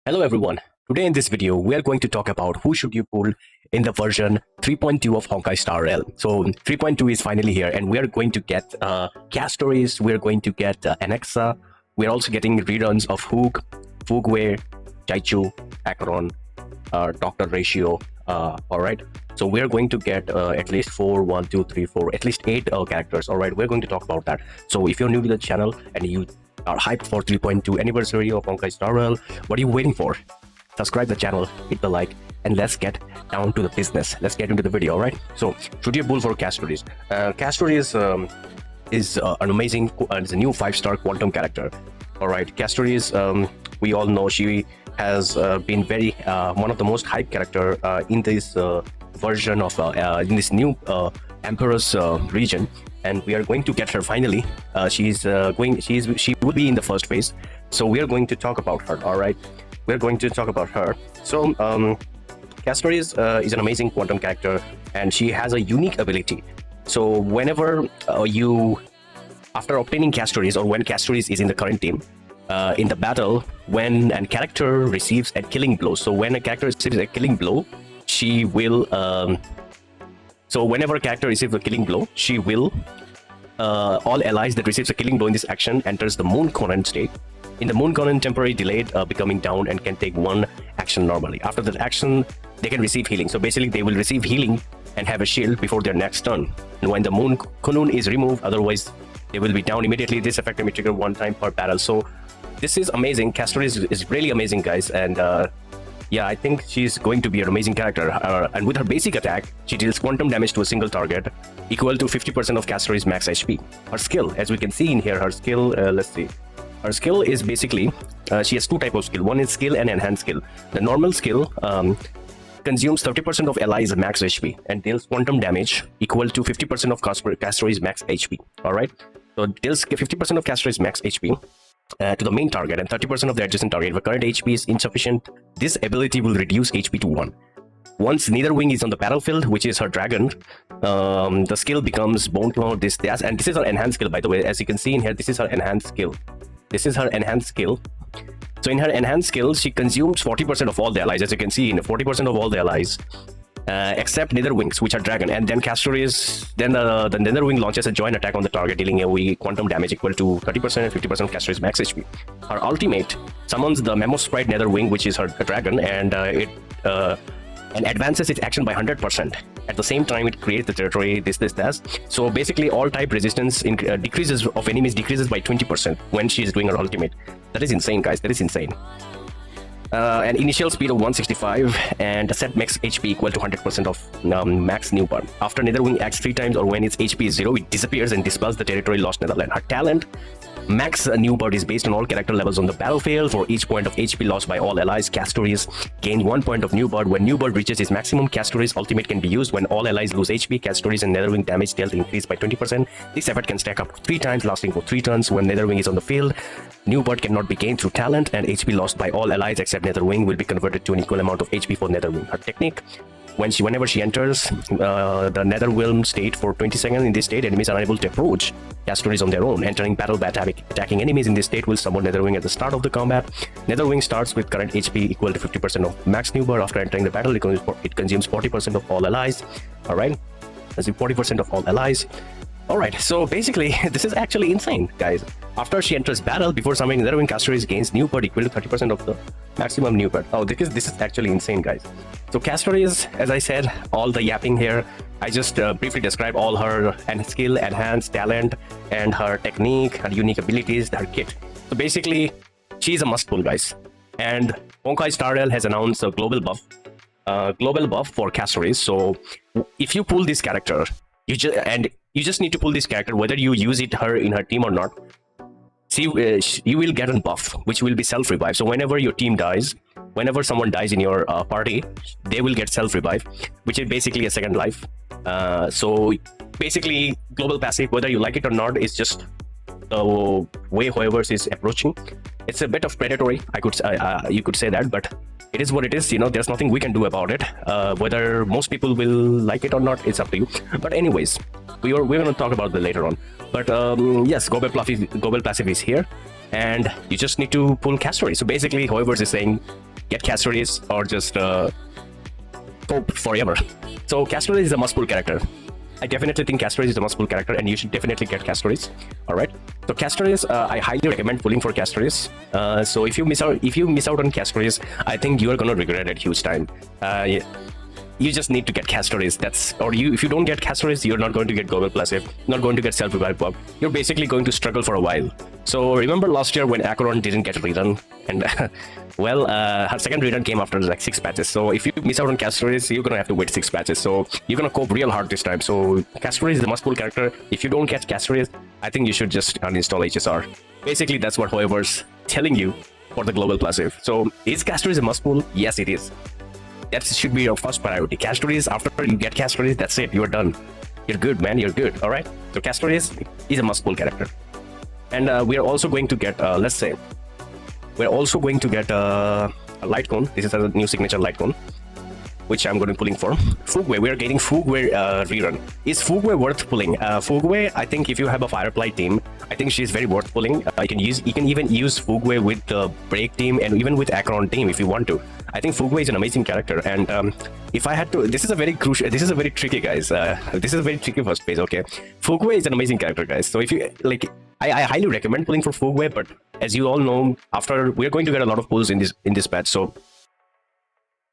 Hello everyone. Today in this video, we are going to talk about who should you pull in the version 3.2 of Honkai Star Rail. So 3.2 is finally here and we are going to get Castorice, we are going to get Anexa, we're also getting reruns of Fugue, Jiaoqiu, Acheron, Doctor Ratio. Alright, so we're going to get at least 8 characters. Alright, we're going to talk about that. So if you're new to the channel and you are hyped for 3.2 anniversary of Honkai Star Rail, what are you waiting for? Subscribe the channel, hit the like, and let's get down to the business. Let's get into the video. Alright, so should you pull for Castorice? Castorice is an amazing, it's a new 5-star quantum character. Alright, Castorice, we all know she has been very one of the most hyped character in this version of in this new Emperor's region, and we are going to get her finally. She will be in the first phase, so we are going to talk about her. All right, we're going to talk about her. So Castorice is an amazing quantum character, and she has a unique ability. So whenever after obtaining Castorice, or when Castorice is in the current team, in the battle, when a character receives a killing blow, so when a character receives a killing blow, she will so whenever a character receives a killing blow, she will all allies that receives a killing blow in this action enters the moon current state. In the moon current, temporary delayed, becoming down, and can take one action normally. After that action, they can receive healing. So basically they will receive healing and have a shield before their next turn. And when the moon kunun is removed, otherwise they will be down immediately. This effect may trigger one time per battle. So this is amazing. Castorice is really amazing, guys, and yeah, I think she's going to be an amazing character. And with her basic attack, she deals quantum damage to a single target, equal to 50% of Castorice's max HP. Her skill, as we can see in here, her skill, let's see. Her skill is basically, she has two types of skill. One is skill and enhanced skill. The normal skill consumes 30% of allies' max HP and deals quantum damage equal to 50% of Castorice's max HP. Alright, so it deals 50% of Castorice's max HP to the main target and 30% of the adjacent target. If the current HP is insufficient, this ability will reduce HP to 1. Once neither wing is on the battlefield, which is her dragon, the skill becomes bone claw, and this is her enhanced skill, by the way. As you can see in here, this is her enhanced skill. This is her enhanced skill. So in her enhanced skill, she consumes 40% of all the allies. As you can see, in 40% of all the allies, except nether wings, which are dragon. And then Castorice, then the nether wing launches a joint attack on the target, dealing a quantum damage equal to 30% and 50% of Castorice's max HP. Her ultimate summons the Memo Sprite nether wing, which is her dragon, and it advances its action by 100%. At the same time, it creates the territory, this. So basically, all type resistance decreases of enemies decreases by 20% when she is doing her ultimate. That is insane, guys. That is insane. An initial speed of 165 and a set max HP equal to 100% of max new bird. After Netherwing acts 3 times or when its HP is 0, it disappears and dispels the territory lost Netherland. Her talent, max new bird, is based on all character levels on the battlefield. For each point of HP lost by all allies, Castorice gains 1 point of new bird. When new bird reaches its maximum, Castorice ultimate can be used. When all allies lose HP, Castorice and Netherwing damage dealt increase by 20%. This effect can stack up to 3 times, lasting for 3 turns. When Netherwing is on the field, new bird cannot be gained through talent, and HP lost by all allies except Netherwing will be converted to an equal amount of HP for Netherwing. Her technique, whenever she enters the Netherwhelm state for 20 seconds, in this state, enemies are unable to approach Castorice on their own. Entering battle by attacking enemies in this state will summon Netherwing at the start of the combat. Netherwing starts with current HP equal to 50% of max new bird. After entering the battle, it consumes 40% of all allies. Alright, that's 40% of all allies. Alright, so basically, this is actually insane, guys. After she enters battle, before summoning Netherwing, Castorice gains new bird equal to 30% of the maximum new bird. Oh, this is actually insane, guys. So Castorice, as I said, all the yapping here, I just briefly describe all her skill, enhanced talent, and her technique, her unique abilities, her kit. So basically, she's a must pull, guys. And Honkai Star Rail has announced a global buff for Castorice. So if you pull this character, you just need to pull this character, whether you use her in her team or not. See, you will get a buff, which will be self-revive. So whenever your team dies, whenever someone dies in your party, they will get self-revive, which is basically a second life. So basically, global passive, whether you like it or not, is just the way HoYoverse is approaching. It's a bit of predatory, you could say that, but it is what it is. You know, there's nothing we can do about it. Whether most people will like it or not, it's up to you. But anyways, we're going to talk about that later on. But yes, global passive is here. and you just need to pull Castorice. So basically, HoYoverse is saying, get Castorice or just cope forever. So Castorice is a must-pull character. I definitely think Castorice is a must-pull character, and you should definitely get Castorice. All right. So Castorice, I highly recommend pulling for Castorice. So if you miss out on Castorice, I think you are gonna regret it huge time. You just need to get Castorice. If you don't get Castorice, you're not going to get Global Passive, not going to get Self-Revive Pop. You're basically going to struggle for a while. So remember last year when Acheron didn't get a rerun, and well, her second rerun came after like 6 patches. So if you miss out on Castorice, you're gonna have to wait 6 patches. So you're gonna cope real hard this time. So Castorice is the must-pull character. If you don't get Castorice, I think you should just uninstall HSR. Basically, that's what HoYoverse telling you for the Global Passive. So is Castorice a must-pull? Yes, it is. That should be your first priority. Castorice, after you get Castorice, that's it. You're done. You're good, man. You're good. All right. So Castorice is a must-pull character. And we are also going to get, let's say, we're also going to get a light cone. This is a new signature light cone, which I'm going to be pulling for. Fugue, we are getting Fugue rerun. Is Fugue worth pulling? Fugue, I think if you have a Firefly team, I think she's very worth pulling. You can even use Fugue with the Break team and even with Acheron team if you want to. I think Fugue is an amazing character, and if I had to, this is a very tricky, guys. This is a very tricky first phase. Okay, Fugue is an amazing character, guys. So if you like, I highly recommend pulling for Fugue, but as you all know, after we're going to get a lot of pulls in this patch, so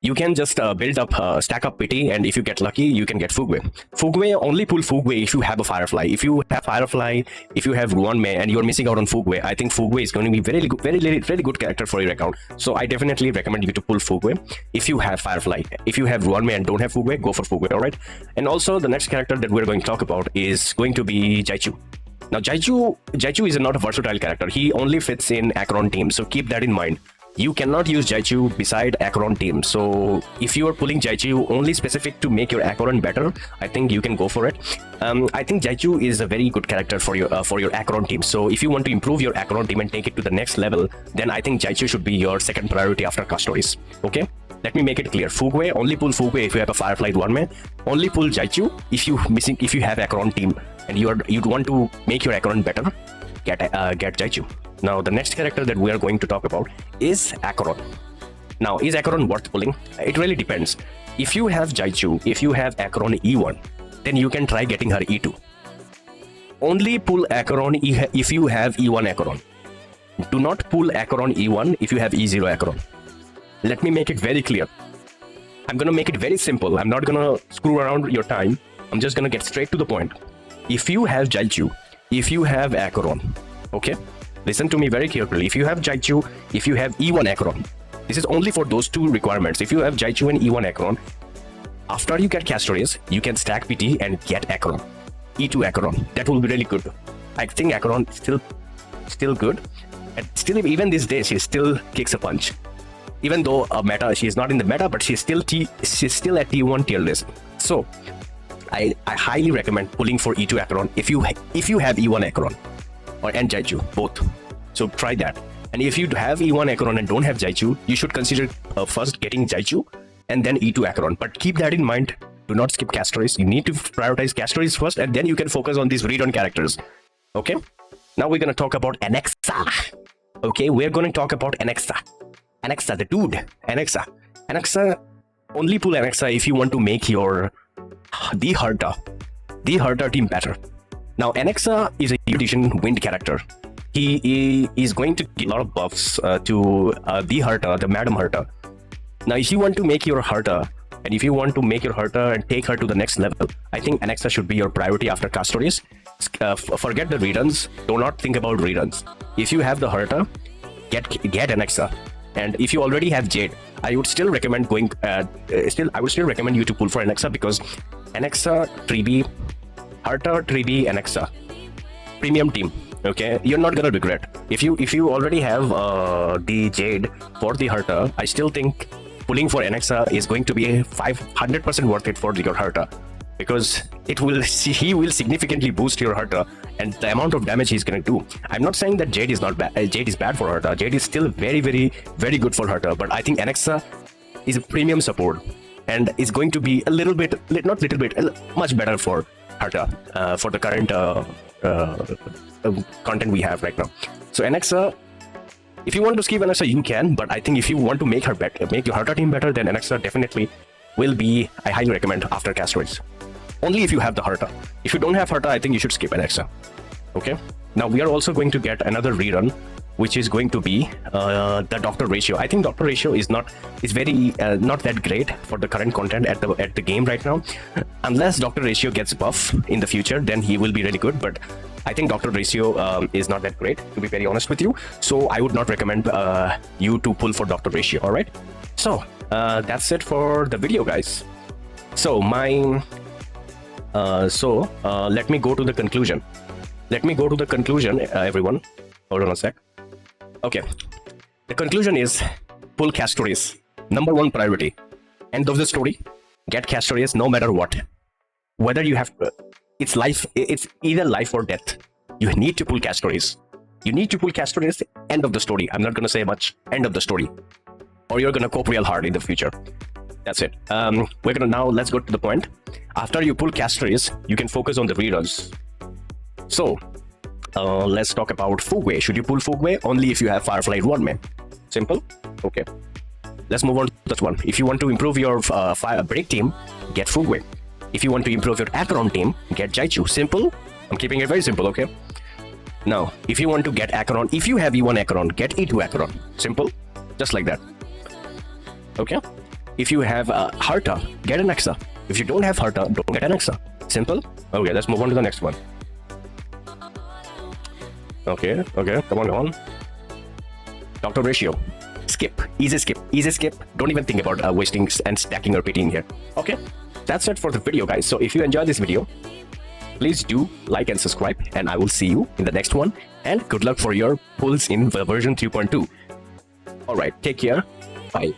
you can just build up, stack up pity, and if you get lucky, you can get Fugue. Fugue, only pull Fugue if you have a Firefly. If you have Firefly, if you have Ruanmei, and you're missing out on Fugue, I think Fugue is going to be very good character for your account. So I definitely recommend you to pull Fugue if you have Firefly. If you have Ruanmei and don't have Fugue, go for Fugue, alright? And also, the next character that we're going to talk about is going to be Jiaoqiu. Now, Jiaoqiu is not a versatile character. He only fits in Acheron team, so keep that in mind. You cannot use Jiaoqiu beside Acheron team. So if you are pulling Jiaoqiu only specific to make your Acheron better, I think you can go for it. I think Jiaoqiu is a very good character for your Acheron team. So if you want to improve your Acheron team and take it to the next level, then I think Jiaoqiu should be your second priority after Castorice. Okay? Let me make it clear. Fugue, only pull Fugue if you have a Firefly Ruanmei. Only pull Jiaoqiu if you have Acheron team and you'd want to make your Acheron better. Get Jiaoqiu. Now, the next character that we are going to talk about is Acheron. Now, is Acheron worth pulling? It really depends. If you have Jiaoqiu, if you have Acheron E1, then you can try getting her E2. Only pull Acheron if you have E1 Acheron. Do not pull Acheron E1 if you have E0 Acheron. Let me make it very clear. I'm going to make it very simple. I'm not going to screw around your time. I'm just going to get straight to the point. If you have Jiaoqiu, if you have Acheron, okay? Listen to me very carefully. If you have Jiaoqiu, if you have E1 Acheron, this is only for those two requirements. If you have Jiaoqiu and E1 Acheron, after you get Castorice, you can stack PT and get Acheron. E2 Acheron. That will be really good. I think Acheron is still good. And still, even these days, she still kicks a punch. Even though she is not in the meta, but she's still at T1 tier list. So I highly recommend pulling for E2 Acheron if you have E1 Acheron and Jiaoqiu, both. So try that. And if you have E1 Acheron and don't have Jiaoqiu, you should consider first getting Jiaoqiu and then E2 Acheron. But keep that in mind. Do not skip Castorice. You need to prioritize Castorice first, and then you can focus on these rerun characters. Okay? Now we're going to talk about Anexa. Okay, we're going to talk about Anexa. Anexa, the dude. Anexa. Anexa, only pull Anexa if you want to make your the Herta team better. Now, Anexa is a Edition Wind character. He is going to give a lot of buffs to the Herta, the Madam Herta. Now, if you want to make your Herta, and if you want to make your Herta and take her to the next level, I think Anexa should be your priority after Castorice. Forget the reruns. Do not think about reruns. If you have the Herta, get Anexa. And if you already have Jade, I would still recommend going. I would still recommend you to pull for Anexa, because Anexa, Tribi, Herta, Tribi, Anexa, premium team. Okay, you're not gonna regret. If you already have the Jade for the Herta, I still think pulling for Anexa is going to be 500% worth it for your Herta, because he will significantly boost your Herta and the amount of damage he's going to do. I'm not saying that Jade is not bad. Jade is bad for Herta. Jade is still very, very, very good for Herta. But I think Anexa is a premium support and is going to be much better for Herta for the current content we have right now. So Anexa, If you want to skip Anaxa, you can, but I think if you want to make her better, make your Herta team better, then Anaxa definitely will be, I highly recommend after Castorice. Only if you have the Herta. If you don't have Herta, I think you should skip Anaxa. Okay. Now we are also going to get another rerun, which is going to be the Doctor Ratio. I think Doctor Ratio is very not that great for the current content at the game right now. Unless Doctor Ratio gets buff in the future, then he will be really good. But I think Doctor Ratio is not that great, to be very honest with you. So I would not recommend you to pull for Doctor Ratio. All right. So that's it for the video, guys. So let me go to the conclusion. Everyone. Hold on a sec. Okay. The conclusion is pull Castorice. Number 1 priority. End of the story. Get Castorice no matter what. Whether you have... it's life. It's either life or death. You need to pull Castorice. You need to pull Castorice. End of the story. I'm not going to say much. End of the story. Or you're going to cope real hard in the future. That's it. Let's go to the point. After you pull Castorice, you can focus on the reruns. So, let's talk about Fugue. Should you pull Fugue? Only if you have Firefly Rodman. Simple? Okay. Let's move on to that one. If you want to improve your break team, get Fugue. If you want to improve your Acheron team, get Jiaoqiu. Simple? I'm keeping it very simple, okay? Now, if you want to get Acheron, if you have E1 Acheron, get E2 Acheron. Simple? Just like that. Okay? If you have Herta, get Anaxa. If you don't have Herta, don't get Anaxa. Simple? Okay, let's move on to the next one. Okay, come on. Doctor Ratio. Skip. Easy skip. Don't even think about wasting and stacking or repeating here. Okay, that's it for the video, guys. So if you enjoyed this video, please do like and subscribe, and I will see you in the next one. And good luck for your pulls in version 3.2. Alright, take care. Bye.